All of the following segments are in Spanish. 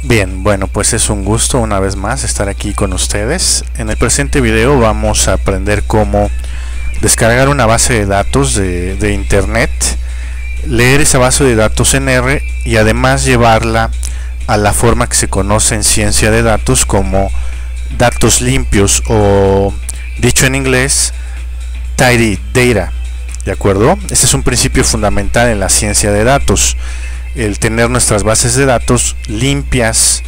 Bien, bueno, pues es un gusto una vez más estar aquí con ustedes. En el presente video vamos a aprender cómo descargar una base de datos de internet, leer esa base de datos en R y además llevarla a la forma que se conoce en ciencia de datos como datos limpios, o dicho en inglés, tidy data. ¿De acuerdo? Este es un principio fundamental en la ciencia de datos, el tener nuestras bases de datos limpias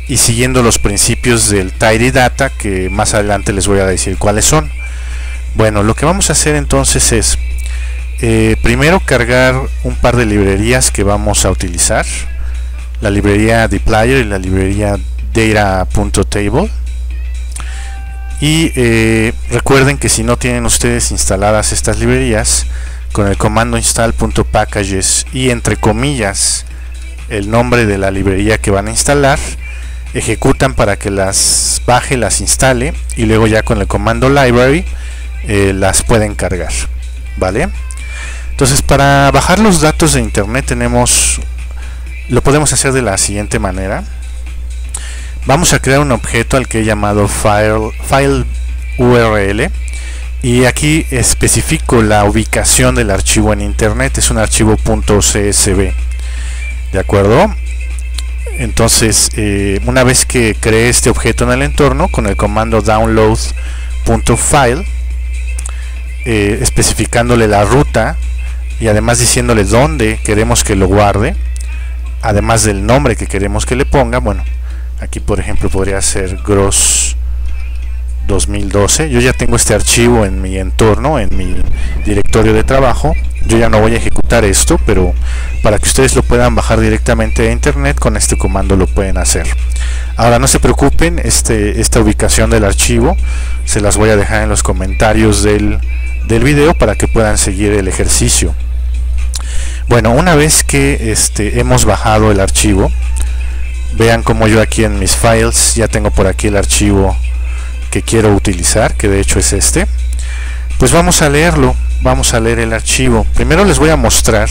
y siguiendo los principios del tidy data, que más adelante les voy a decir cuáles son. Bueno, lo que vamos a hacer entonces es primero cargar un par de librerías que vamos a utilizar, la librería dplyr y la librería data.table. Y recuerden que si no tienen ustedes instaladas estas librerías, con el comando install.packages y entre comillas el nombre de la librería que van a instalar, ejecutan para que las baje, las instale y luego ya con el comando library las pueden cargar, ¿vale? Entonces, para bajar los datos de internet lo podemos hacer de la siguiente manera. Vamos a crear un objeto al que he llamado file URL y aquí especifico la ubicación del archivo en internet. Es un archivo .csv, ¿de acuerdo? Entonces una vez que creé este objeto en el entorno, con el comando download.file, especificándole la ruta y además diciéndole dónde queremos que lo guarde, además del nombre que queremos que le ponga. Bueno, aquí por ejemplo podría ser gross 2012. Yo ya tengo este archivo en mi entorno, en mi directorio de trabajo. Yo ya no voy a ejecutar esto, pero para que ustedes lo puedan bajar directamente de internet, con este comando lo pueden hacer. Ahora no se preocupen, esta ubicación del archivo se las voy a dejar en los comentarios del video para que puedan seguir el ejercicio. Bueno, una vez que hemos bajado el archivo, vean como yo aquí en mis files ya tengo por aquí el archivo que quiero utilizar, que de hecho es este. Pues vamos a leerlo, vamos a leer el archivo. Primero les voy a mostrar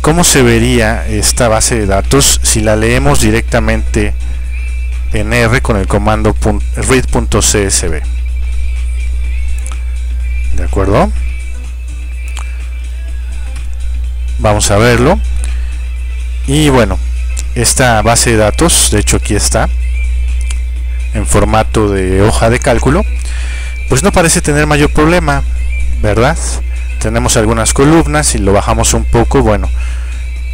cómo se vería esta base de datos si la leemos directamente en R con el comando read.csv. ¿De acuerdo? Vamos a verlo. Y bueno, esta base de datos, de hecho aquí está, en formato de hoja de cálculo, pues no parece tener mayor problema, ¿verdad? Tenemos algunas columnas y lo bajamos un poco. Bueno,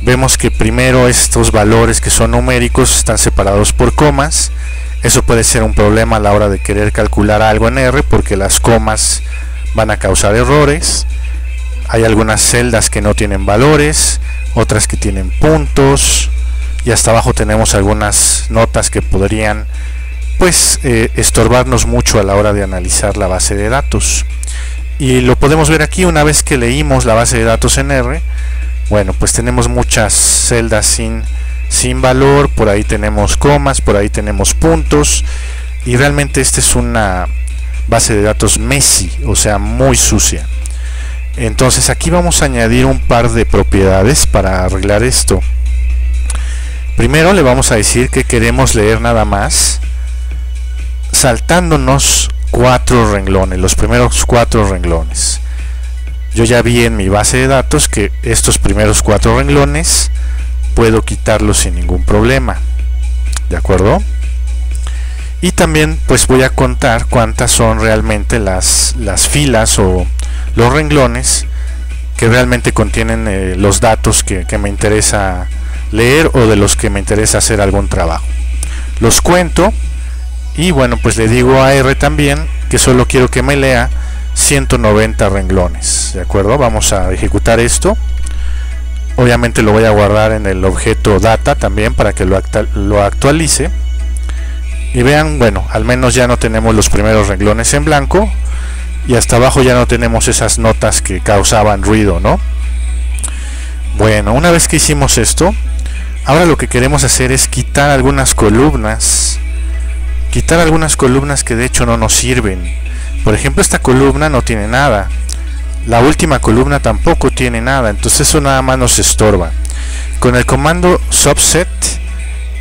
vemos que primero estos valores que son numéricos están separados por comas. Eso puede ser un problema a la hora de querer calcular algo en R, porque las comas van a causar errores. Hay algunas celdas que no tienen valores, otras que tienen puntos, y hasta abajo tenemos algunas notas que podrían estorbarnos mucho a la hora de analizar la base de datos. Y lo podemos ver aquí una vez que leímos la base de datos en R. Bueno, pues tenemos muchas celdas sin valor, por ahí tenemos comas, por ahí tenemos puntos, y realmente esta es una base de datos messy, o sea, muy sucia. Entonces aquí vamos a añadir un par de propiedades para arreglar esto. Primero le vamos a decir que queremos leer nada más saltándonos 4 renglones, los primeros 4 renglones. Yo ya vi en mi base de datos que estos primeros 4 renglones puedo quitarlos sin ningún problema, ¿de acuerdo? Y también pues voy a contar cuántas son realmente las filas o los renglones que realmente contienen los datos que me interesa leer o de los que me interesa hacer algún trabajo. Los cuento y bueno, pues le digo a R también que solo quiero que me lea 190 renglones, ¿de acuerdo? Vamos a ejecutar esto. Obviamente lo voy a guardar en el objeto data también para que lo actualice. Y vean, bueno, al menos ya no tenemos los primeros renglones en blanco y hasta abajo ya no tenemos esas notas que causaban ruido, ¿no? Bueno, una vez que hicimos esto, ahora lo que queremos hacer es quitar algunas columnas que de hecho no nos sirven. Por ejemplo, esta columna no tiene nada, la última columna tampoco tiene nada, entonces eso nada más nos estorba. Con el comando subset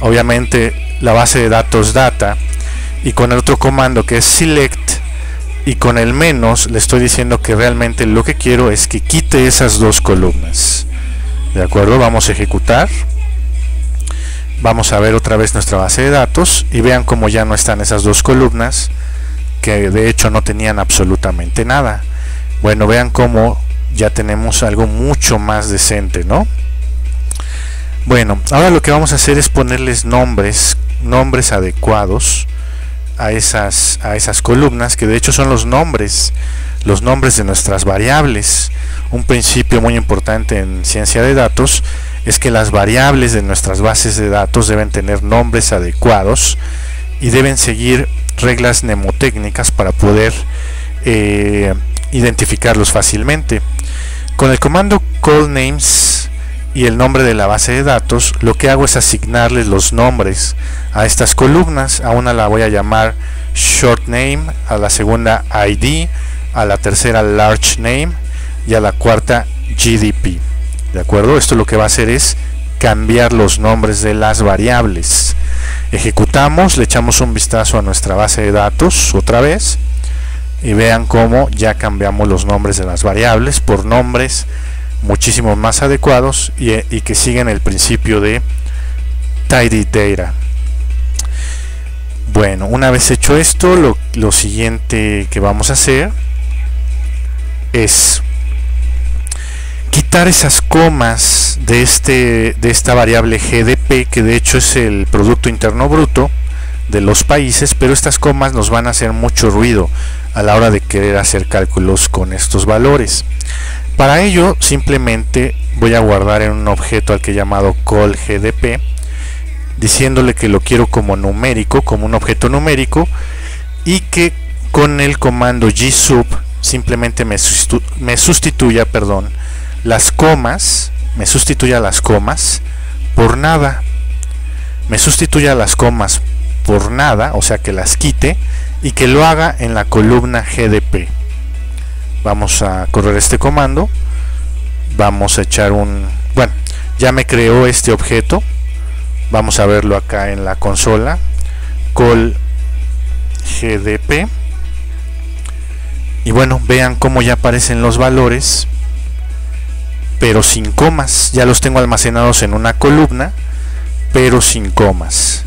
obviamente la base de datos data, y con el otro comando que es select, y con el menos le estoy diciendo que realmente lo que quiero es que quite esas dos columnas. De acuerdo, vamos a ejecutar, vamos a ver otra vez nuestra base de datos y vean cómo ya no están esas dos columnas, que de hecho no tenían absolutamente nada. Bueno, vean cómo ya tenemos algo mucho más decente, ¿no? Bueno, ahora lo que vamos a hacer es ponerles nombres adecuados a esas columnas, que de hecho son los nombres de nuestras variables. Un principio muy importante en ciencia de datos es que las variables de nuestras bases de datos deben tener nombres adecuados y deben seguir reglas mnemotécnicas para poder identificarlos fácilmente. Con el comando callNames y el nombre de la base de datos, lo que hago es asignarles los nombres a estas columnas. A una la voy a llamar short name, a la segunda ID, a la tercera large name y a la cuarta GDP. ¿De acuerdo? Esto lo que va a hacer es cambiar los nombres de las variables. Ejecutamos, le echamos un vistazo a nuestra base de datos otra vez y vean cómo ya cambiamos los nombres de las variables por nombres muchísimo más adecuados y que siguen el principio de tidy data. Bueno, una vez hecho esto, lo siguiente que vamos a hacer es quitar esas comas de esta variable GDP, que de hecho es el Producto Interno Bruto de los países, pero estas comas nos van a hacer mucho ruido a la hora de querer hacer cálculos con estos valores. Para ello simplemente voy a guardar en un objeto al que he llamado callGDP, diciéndole que lo quiero como numérico, como un objeto numérico, y que con el comando gsub simplemente me sustituya las comas, por nada. Me sustituya las comas por nada, o sea que las quite, y que lo haga en la columna GDP. Vamos a correr este comando, vamos a echar bueno, ya me creó este objeto, vamos a verlo acá en la consola, call GDP, y bueno, vean cómo ya aparecen los valores, pero sin comas. Ya los tengo almacenados en una columna, pero sin comas.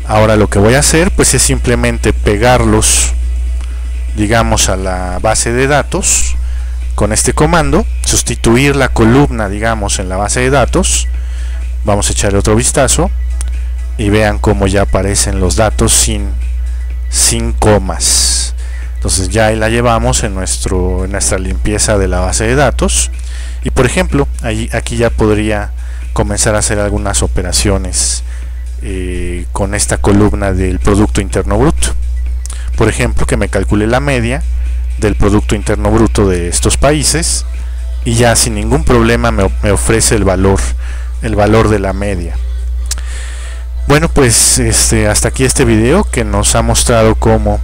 Ahora lo que voy a hacer pues es simplemente pegarlos, digamos, a la base de datos con este comando, sustituir la columna, digamos, en la base de datos. Vamos a echarle otro vistazo y vean cómo ya aparecen los datos sin comas. Entonces ya ahí la llevamos en nuestra limpieza de la base de datos, y por ejemplo aquí ya podría comenzar a hacer algunas operaciones con esta columna del Producto Interno Bruto. Por ejemplo, que me calcule la media del Producto Interno Bruto de estos países, y ya sin ningún problema me ofrece el valor de la media. Bueno, pues hasta aquí este video, que nos ha mostrado cómo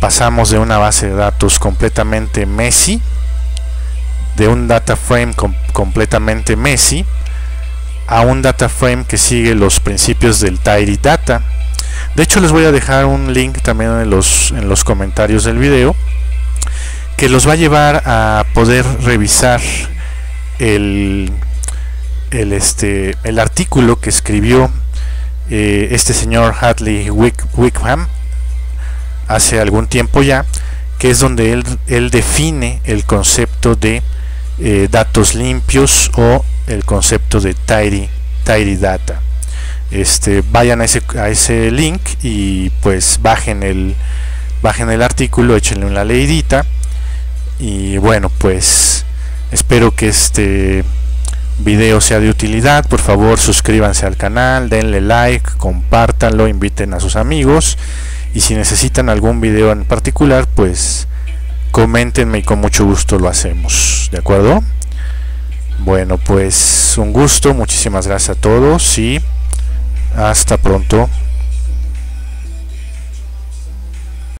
pasamos de una base de datos completamente messy, de un data frame completamente messy, a un data frame que sigue los principios del tidy data. De hecho, les voy a dejar un link también en los comentarios del video, que los va a llevar a poder revisar el artículo que escribió este señor Hadley Wickham hace algún tiempo ya, que es donde él define el concepto de datos limpios, o el concepto de tidy data. Vayan a ese link y pues bajen el artículo, échenle una leidita, y bueno, pues espero que este video sea de utilidad. Por favor, suscríbanse al canal, denle like, compártanlo, inviten a sus amigos, y si necesitan algún video en particular, pues coméntenme y con mucho gusto lo hacemos. ¿De acuerdo? Bueno, pues un gusto, muchísimas gracias a todos y hasta pronto.